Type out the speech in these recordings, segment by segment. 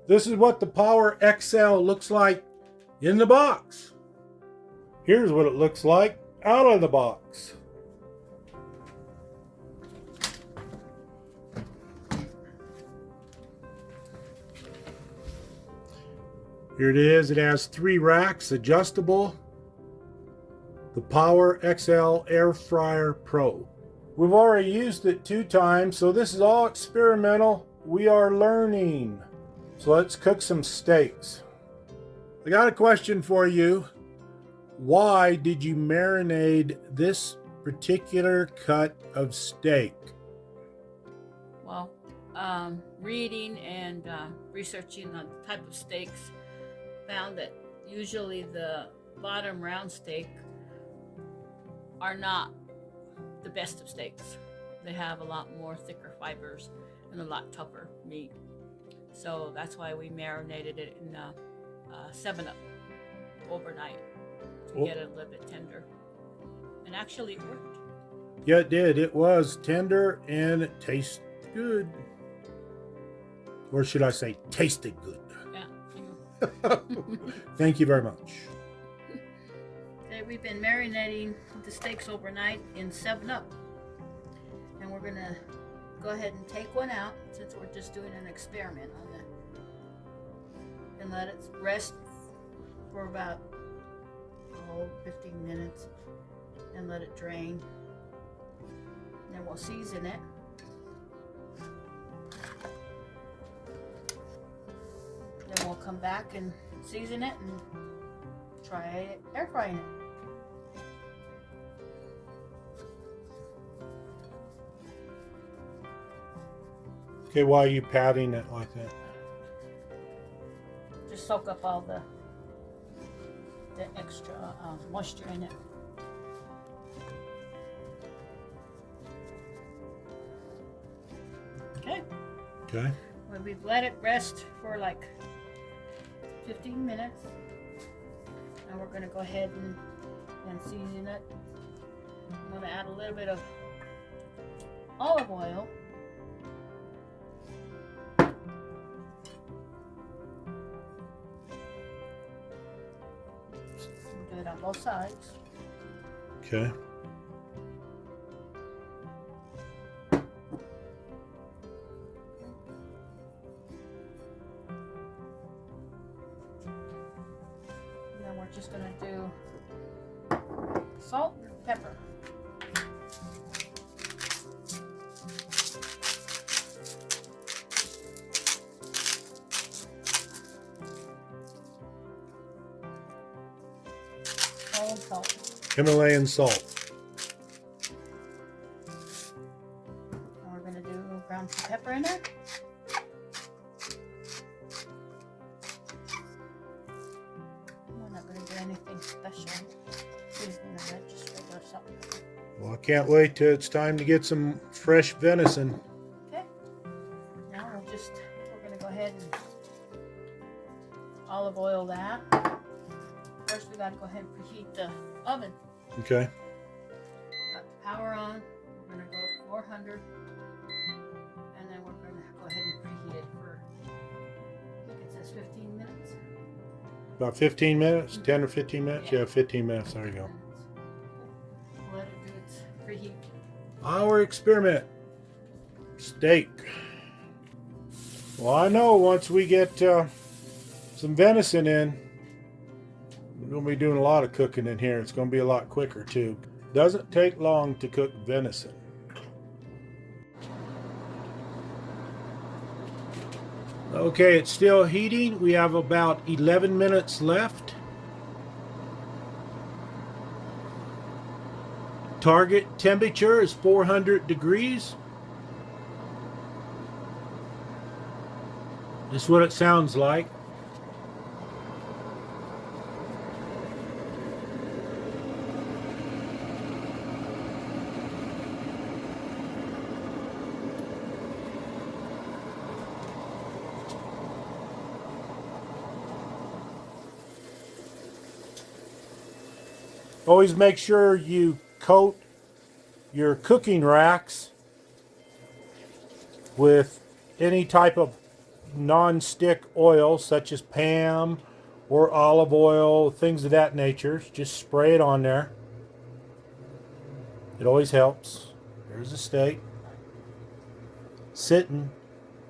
This is what the Power XL looks like in the box. Here's what it looks like out of the box. Here it is. It has 3 racks, adjustable. The Power XL Air Fryer Pro. We've already used it 2 times, so this is all experimental. We are learning. So let's cook some steaks. I got a question for you. Why did you marinate this particular cut of steak? Well, reading and researching on the type of steaks, found that usually the bottom round steak are not the best of steaks. They have a lot more thicker fibers and a lot tougher meat. So that's why we marinated it in 7-Up overnight to get it a little bit tender. And actually it worked. Yeah, it did. It was tender and it tasted good. Or should I say tasted good? Yeah. Thank you very much. Okay, we've been marinating the steaks overnight in 7-Up. And we're gonna go ahead and take one out since we're just doing an experiment on it. And let it rest for about 15 minutes and let it drain. Then we'll season it. Then we'll come back and season it and try air frying it. Okay, why are you patting it like that? Just soak up all the extra moisture in it. Okay. Okay. Well, we've let it rest for like 15 minutes. And we're going to go ahead and season it. I'm going to add a little bit of olive oil. Do it on both sides. Okay. And then we're just going to do salt and pepper. Salt. Himalayan salt. And we're going to do ground pepper in there. We're not going to do anything special. Just regular salt. Well, I can't wait till it's time to get some fresh venison. Okay. Now we're going to go ahead and olive oil that. First, we got to go ahead and preheat the oven. Okay. Got the power on. We're going to go to 400. And then we're going to go ahead and preheat it for, I think it says 15 minutes. About 15 minutes? 10 or 15 minutes? Yeah, 15 minutes. There you go. Let it do its preheat. Our experiment. Steak. Well, I know once we get some venison in, we're going to be doing a lot of cooking in here. It's going to be a lot quicker too. Doesn't take long to cook venison. Okay, it's still heating. We have about 11 minutes left. Target temperature is 400 degrees. This is what it sounds like. Always make sure you coat your cooking racks with any type of non-stick oil such as Pam or olive oil, things of that nature. Just spray it on there. It always helps. There's the steak. Sitting.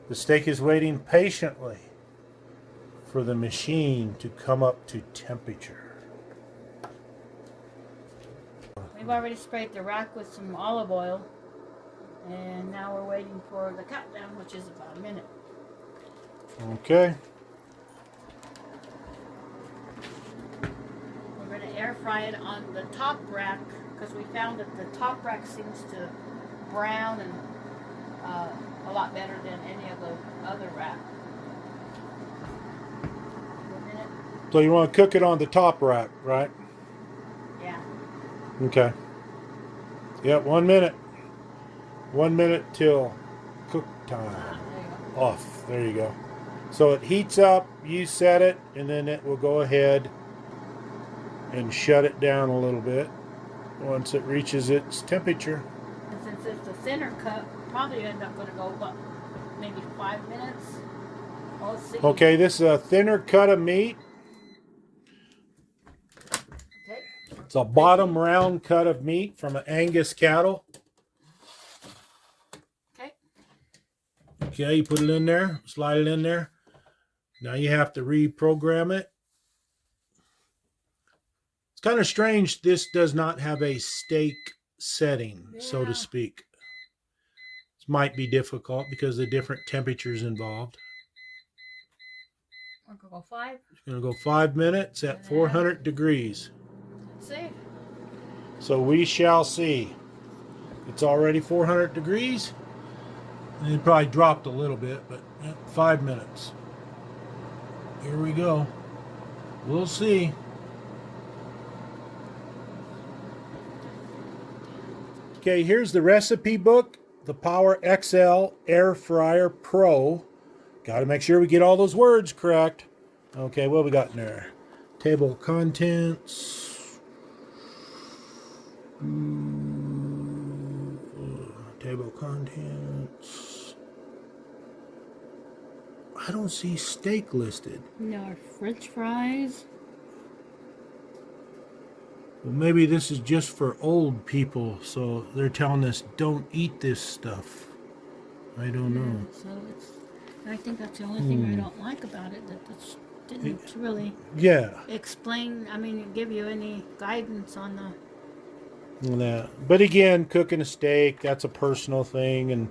The steak is waiting patiently for the machine to come up to temperature. We've already sprayed the rack with some olive oil, and now we're waiting for the countdown, which is about a minute. Okay. We're going to air fry it on the top rack because we found that the top rack seems to brown and a lot better than any of the other rack. So you want to cook it on the top rack, right? Yeah. Okay. Yep, 1 minute. 1 minute till cook time. There you go. Off. There you go. So it heats up, you set it, and then it will go ahead and shut it down a little bit once it reaches its temperature. And since it's a thinner cut, probably end up going to go, what, maybe 5 minutes? Oh, let's see. Okay, this is a thinner cut of meat. Okay. It's a bottom round cut of meat from an Angus cattle. Okay. Okay, you put it in there, slide it in there. Now you have to reprogram it. It's kind of strange this does not have a steak setting, so to Yeah. speak. This might be difficult because of the different temperatures involved. We're going to go 5. It's going to go 5 minutes at 400 degrees. Let's see. So we shall see. It's already 400 degrees. And it probably dropped a little bit, but 5 minutes. Here we go. We'll see. Okay, here's the recipe book, the Power XL Air Fryer Pro. Got to make sure we get all those words correct. Okay, what we got in there? Table of contents. Table of contents. I don't see steak listed. No, French fries. Well, maybe this is just for old people, so they're telling us don't eat this stuff. I don't know. So it's, I think that's the only thing I don't like about it, that this didn't really Yeah. explain, I mean, give you any guidance on the... Yeah. But again, cooking a steak, that's a personal thing, and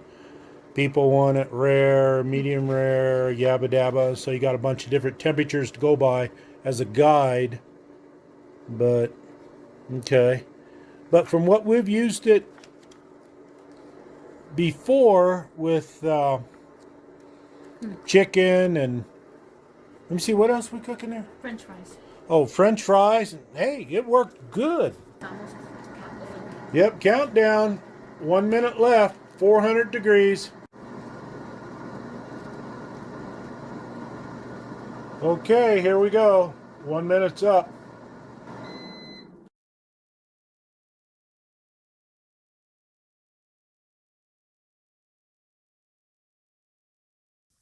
people want it rare, medium rare, yabba dabba. So you got a bunch of different temperatures to go by as a guide. But, okay. But from what we've used it before with chicken and, let me see, what else we cooking there? French fries. Oh, French fries. Hey, it worked good. Almost. Yep, countdown. 1 minute left. 400 degrees. Okay, here we go. 1 minute's up.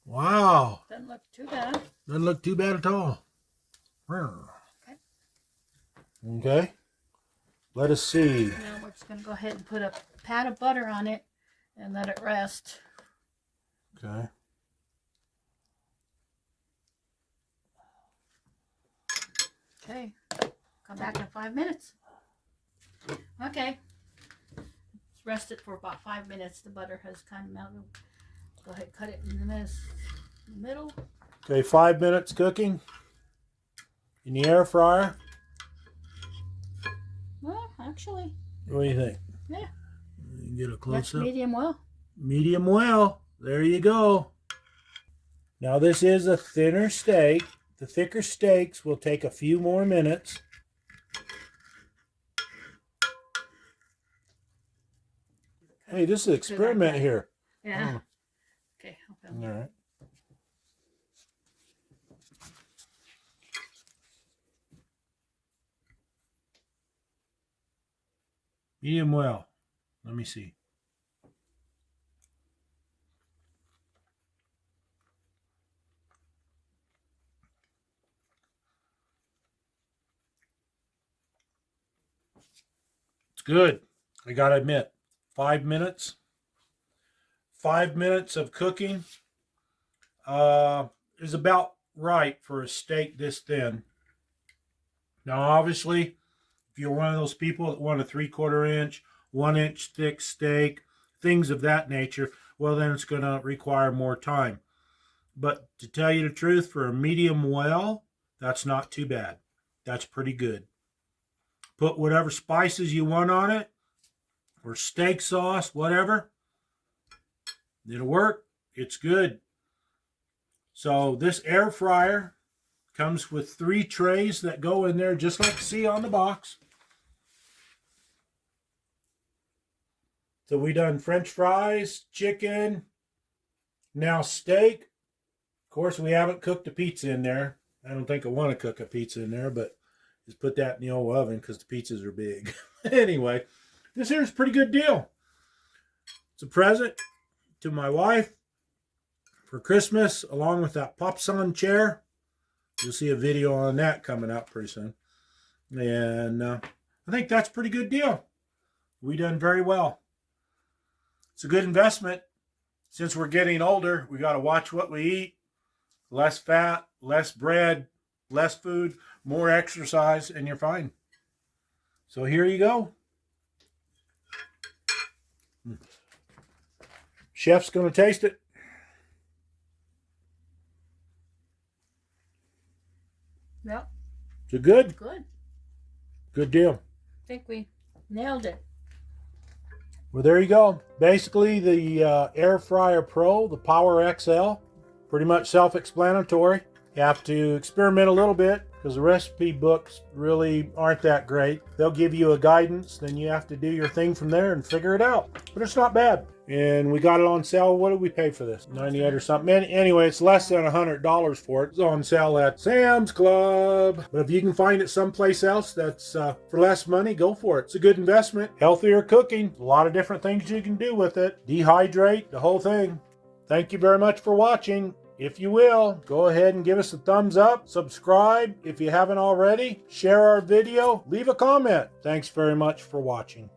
Wow. Doesn't look too bad. Doesn't look too bad at all. Okay. Okay. Let us see. Now we're just going to go ahead and put a pat of butter on it and let it rest. Okay. Okay. Come back in 5 minutes. Okay. Let's rest it for about 5 minutes. The butter has kind of melted. Go ahead, cut it in the middle. Okay, 5 minutes cooking in the air fryer. Well, actually, What do you think? yeah. You can get a That's close up. medium well. Medium well. There you go. Now this is a thinner steak. The thicker steaks will take a few more minutes. Hey, this is an experiment here. Yeah. Okay. All right. Medium well. Let me see. good. I gotta admit, 5 minutes. 5 minutes of cooking is about right for a steak this thin. Now, obviously, if you're one of those people that want a 3/4 inch, 1 inch thick steak, things of that nature, well, then it's going to require more time. But to tell you the truth, for a medium well, that's not too bad. That's pretty good. Put whatever spices you want on it, or steak sauce, whatever. It'll work. It's good. So this air fryer comes with 3 trays that go in there, just like you see on the box. So we done French fries, chicken, now steak. Of course, we haven't cooked a pizza in there. I don't think I want to cook a pizza in there, but just put that in the old oven because the pizzas are big. Anyway, this here's a pretty good deal. It's a present to my wife for Christmas, along with that Popson chair. You'll see a video on that coming out pretty soon. And I think that's a pretty good deal. We done very well. It's a good investment. Since we're getting older, we got to watch what we eat. Less fat, less bread, less food, more exercise, and you're fine. So here you go. Chef's going to taste it. Yep. Is it good? Good. Good deal. I think we nailed it. Well, there you go. Basically, the Air Fryer Pro, the Power XL, pretty much self-explanatory. You have to experiment a little bit because the recipe books really aren't that great. They'll give you a guidance, then you have to do your thing from there and figure it out. But it's not bad. And we got it on sale. What did we pay for this? 98 or something. Anyway, it's less than $100 for it. It's on sale at Sam's Club. But if you can find it someplace else that's for less money, go for it. It's a good investment. Healthier cooking. A lot of different things you can do with it. Dehydrate, the whole thing. Thank you very much for watching. If you will, go ahead and give us a thumbs up. Subscribe if you haven't already. Share our video. Leave a comment. Thanks very much for watching.